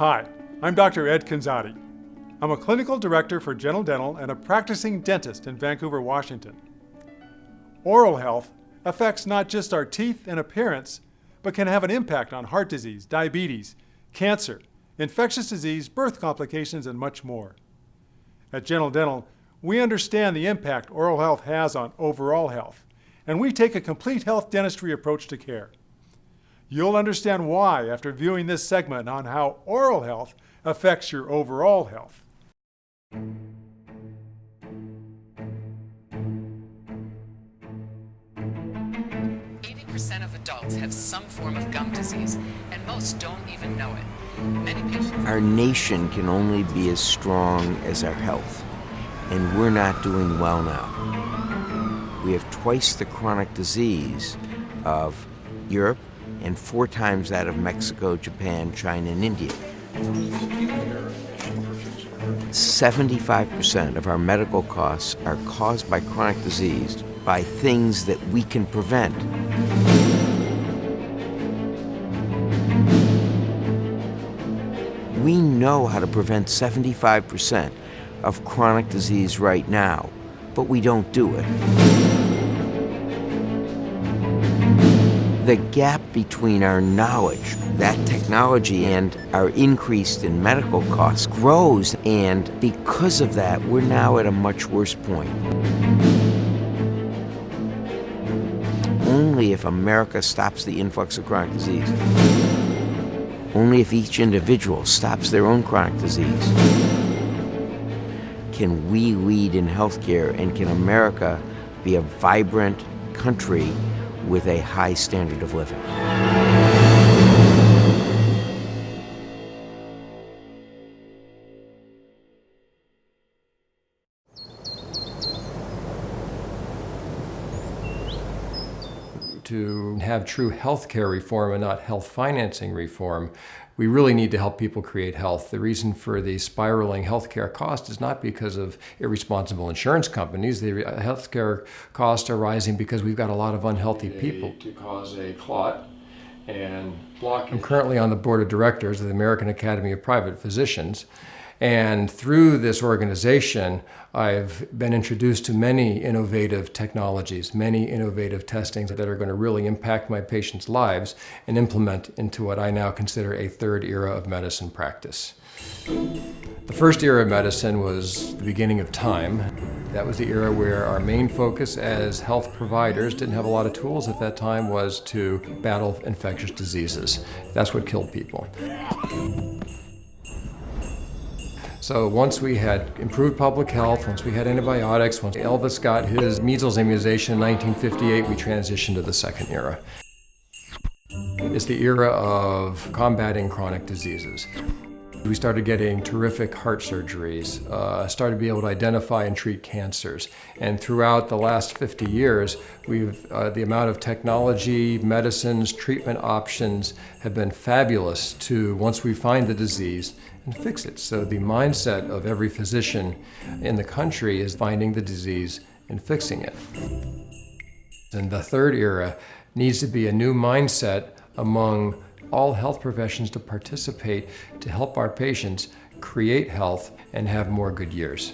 Hi, I'm Dr. Ed Kanzati. I'm a clinical director for General Dental and a practicing dentist in Vancouver, Washington. Oral health affects not just our teeth and appearance, but can have an impact on heart disease, diabetes, cancer, infectious disease, birth complications, and much more. At General Dental, we understand the impact oral health has on overall health, and we take a complete health dentistry approach to care. You'll understand why after viewing this segment on how oral health affects your overall health. 80% of adults have some form of gum disease, and most don't even know it. Many patients... Our nation can only be as strong as our health, and we're not doing well now. We have twice the chronic disease of Europe and 4 times that of Mexico, Japan, China, and India. 75% of our medical costs are caused by chronic disease by things that we can prevent. We know how to prevent 75% of chronic disease right now, but we don't do it. The gap between our knowledge, that technology, and our increase in medical costs grows, and because of that, we're now at a much worse point. Only if America stops the influx of chronic disease, only if each individual stops their own chronic disease, can we lead in healthcare, and can America be a vibrant country with a high standard of living. To have true healthcare reform and not health financing reform, we really need to help people create health. The reason for the spiraling healthcare cost is not because of irresponsible insurance companies. The healthcare costs are rising because we've got a lot of unhealthy people. To cause a clot and block. I'm currently on the board of directors of the American Academy of Private Physicians. And through this organization, I've been introduced to many innovative technologies, many innovative testings that are going to really impact my patients' lives and implement into what I now consider a third era of medicine practice. The first era of medicine was the beginning of time. That was the era where our main focus as health providers, didn't have a lot of tools at that time, was to battle infectious diseases. That's what killed people. So once we had improved public health, once we had antibiotics, once Elvis got his measles immunization in 1958, we transitioned to the second era. It's the era of combating chronic diseases. We started getting terrific heart surgeries, started to be able to identify and treat cancers. And throughout the last 50 years, the amount of technology, medicines, treatment options have been fabulous to, once we find the disease, and fix it. So the mindset of every physician in the country is finding the disease and fixing it. And the third era needs to be a new mindset among all health professions to participate to help our patients create health and have more good years.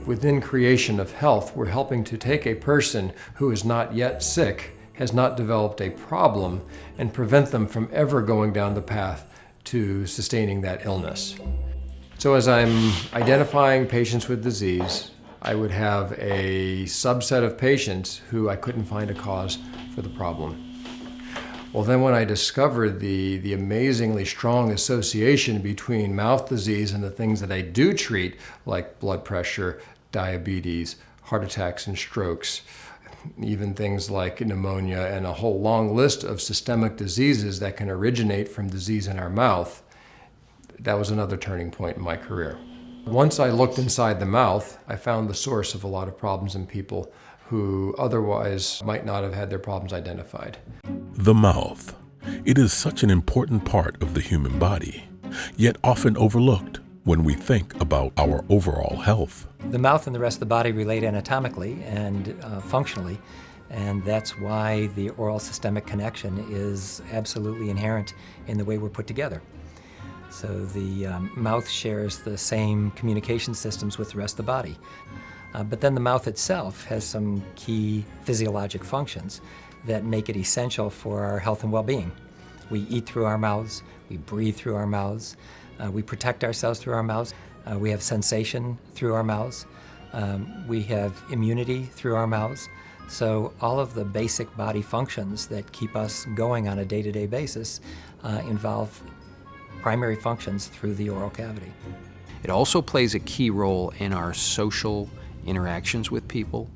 Within creation of health, we're helping to take a person who is not yet sick, has not developed a problem, and prevent them from ever going down the path to sustaining that illness. So as I'm identifying patients with disease, I would have a subset of patients who I couldn't find a cause for the problem. Well, then when I discovered the amazingly strong association between mouth disease and the things that I do treat, like blood pressure, diabetes, heart attacks and strokes, even things like pneumonia and a whole long list of systemic diseases that can originate from disease in our mouth, that was another turning point in my career. Once I looked inside the mouth, I found the source of a lot of problems in people who otherwise might not have had their problems identified. The mouth. It is such an important part of the human body, yet often overlooked when we think about our overall health. The mouth and the rest of the body relate anatomically and functionally, and that's why the oral systemic connection is absolutely inherent in the way we're put together. So the mouth shares the same communication systems with the rest of the body. But then the mouth itself has some key physiologic functions that make it essential for our health and well-being. We eat through our mouths, we breathe through our mouths, we protect ourselves through our mouths, we have sensation through our mouths, we have immunity through our mouths. So all of the basic body functions that keep us going on a day-to-day basis involve primary functions through the oral cavity. It also plays a key role in our social interactions with people.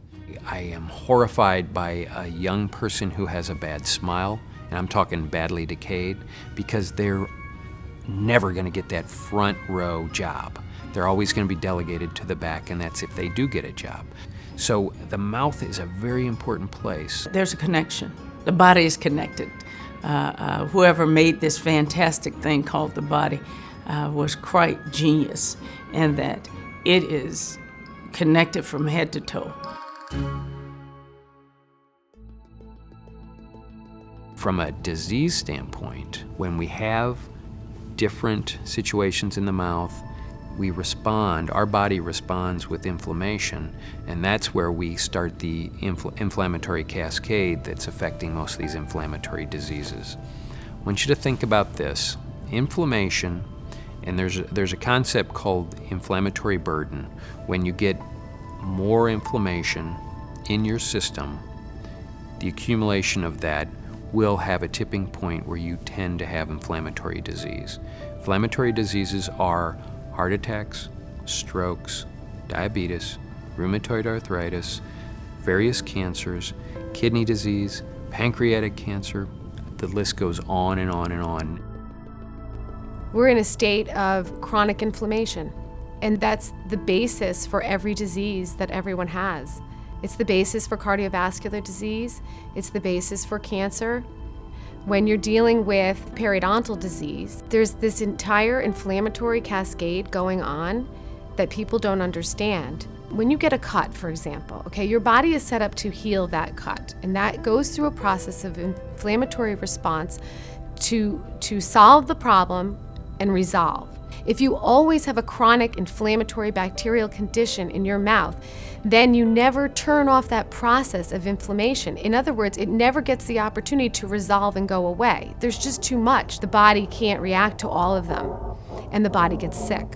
I am horrified by a young person who has a bad smile, and I'm talking badly decayed, because they're never going to get that front row job. They're always going to be delegated to the back, and that's if they do get a job. So the mouth is a very important place. There's a connection. The body is connected. Whoever made this fantastic thing called the body was quite genius in that it is connected from head to toe. From a disease standpoint, when we have different situations in the mouth, we respond, our body responds with inflammation, and that's where we start the inflammatory cascade that's affecting most of these inflammatory diseases. I want you to think about this. Inflammation, and there's a concept called inflammatory burden. When you get more inflammation in your system, the accumulation of that will have a tipping point where you tend to have inflammatory disease. Inflammatory diseases are heart attacks, strokes, diabetes, rheumatoid arthritis, various cancers, kidney disease, pancreatic cancer. The list goes on and on and on. We're in a state of chronic inflammation, and that's the basis for every disease that everyone has. It's the basis for cardiovascular disease. It's the basis for cancer. When you're dealing with periodontal disease, there's this entire inflammatory cascade going on that people don't understand. When you get a cut, for example, okay, your body is set up to heal that cut, and that goes through a process of inflammatory response to solve the problem and resolve. If you always have a chronic inflammatory bacterial condition in your mouth, then you never turn off that process of inflammation. In other words, it never gets the opportunity to resolve and go away. There's just too much. The body can't react to all of them, and the body gets sick.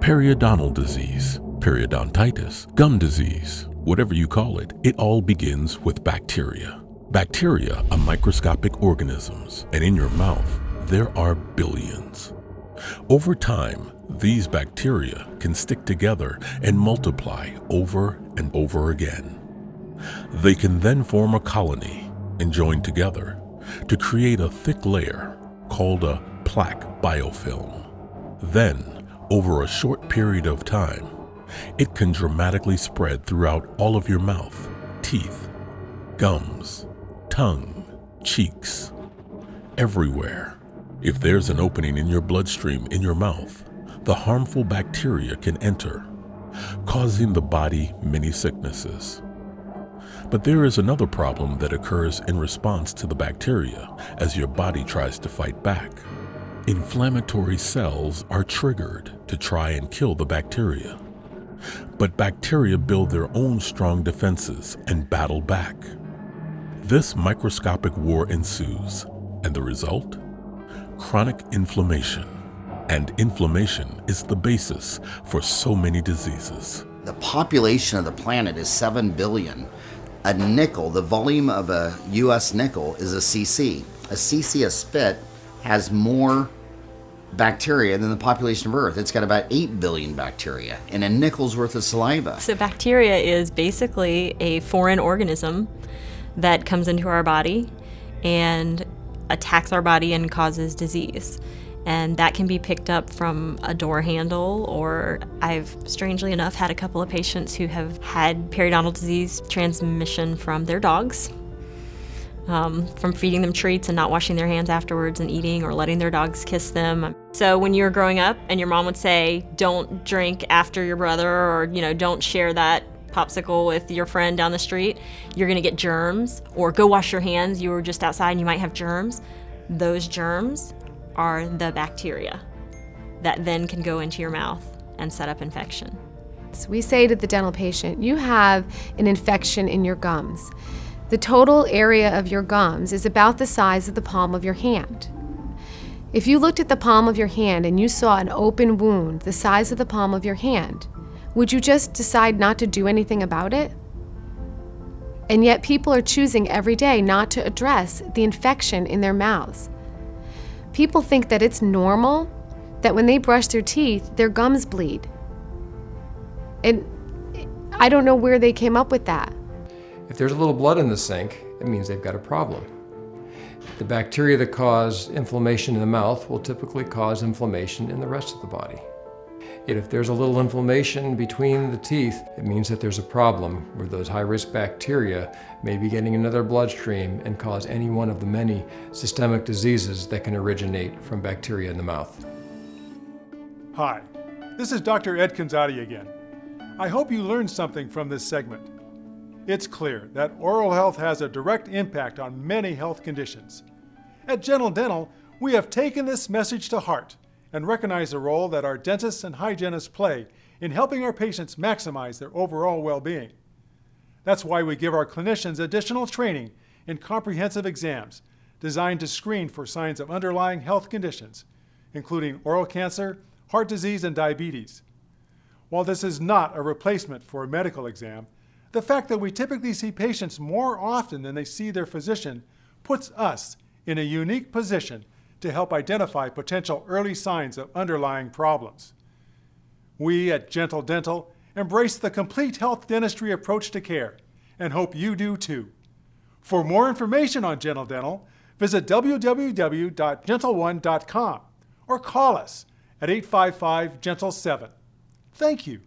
Periodontal disease, periodontitis, gum disease, whatever you call it, it all begins with bacteria. Bacteria are microscopic organisms, and in your mouth, there are billions. Over time, these bacteria can stick together and multiply over and over again. They can then form a colony and join together to create a thick layer called a plaque biofilm. Then, over a short period of time, it can dramatically spread throughout all of your mouth, teeth, gums, tongue, cheeks, everywhere. If there's an opening in your bloodstream in your mouth, the harmful bacteria can enter, causing the body many sicknesses. But there is another problem that occurs in response to the bacteria as your body tries to fight back. Inflammatory cells are triggered to try and kill the bacteria. But bacteria build their own strong defenses and battle back. This microscopic war ensues, and the result? Chronic inflammation. And inflammation is the basis for so many diseases. The population of the planet is 7 billion. A nickel, the volume of a U.S. nickel is a cc. A cc of spit has more bacteria than the population of Earth. It's got about 8 billion bacteria and a nickel's worth of saliva. So bacteria is basically a foreign organism that comes into our body and attacks our body and causes disease. And that can be picked up from a door handle, or I've, strangely enough, had a couple of patients who have had periodontal disease transmission from their dogs, from feeding them treats and not washing their hands afterwards and eating, or letting their dogs kiss them. So when you were growing up and your mom would say, don't drink after your brother, or don't share that popsicle with your friend down the street, you're gonna get germs, or go wash your hands, you were just outside and you might have germs. those germs are the bacteria that then can go into your mouth and set up infection. So we say to the dental patient, you have an infection in your gums. The total area of your gums is about the size of the palm of your hand. If you looked at the palm of your hand and you saw an open wound the size of the palm of your hand, would you just decide not to do anything about it? And yet people are choosing every day not to address the infection in their mouths. People think that it's normal that when they brush their teeth, their gums bleed. And I don't know where they came up with that. If there's a little blood in the sink, it means they've got a problem. The bacteria that cause inflammation in the mouth will typically cause inflammation in the rest of the body. Yet if there's a little inflammation between the teeth, it means that there's a problem where those high-risk bacteria may be getting into their bloodstream and cause any one of the many systemic diseases that can originate from bacteria in the mouth. Hi, this is Dr. Ed Canzati again. I hope you learned something from this segment. It's clear that oral health has a direct impact on many health conditions. At Gentle Dental, we have taken this message to heart and recognize the role that our dentists and hygienists play in helping our patients maximize their overall well-being. That's why we give our clinicians additional training in comprehensive exams designed to screen for signs of underlying health conditions, including oral cancer, heart disease, and diabetes. While this is not a replacement for a medical exam, the fact that we typically see patients more often than they see their physician puts us in a unique position to help identify potential early signs of underlying problems. We at Gentle Dental embrace the complete health dentistry approach to care and hope you do too. For more information on Gentle Dental, visit www.gentle1.com or call us at 855-GENTLE7. Thank you.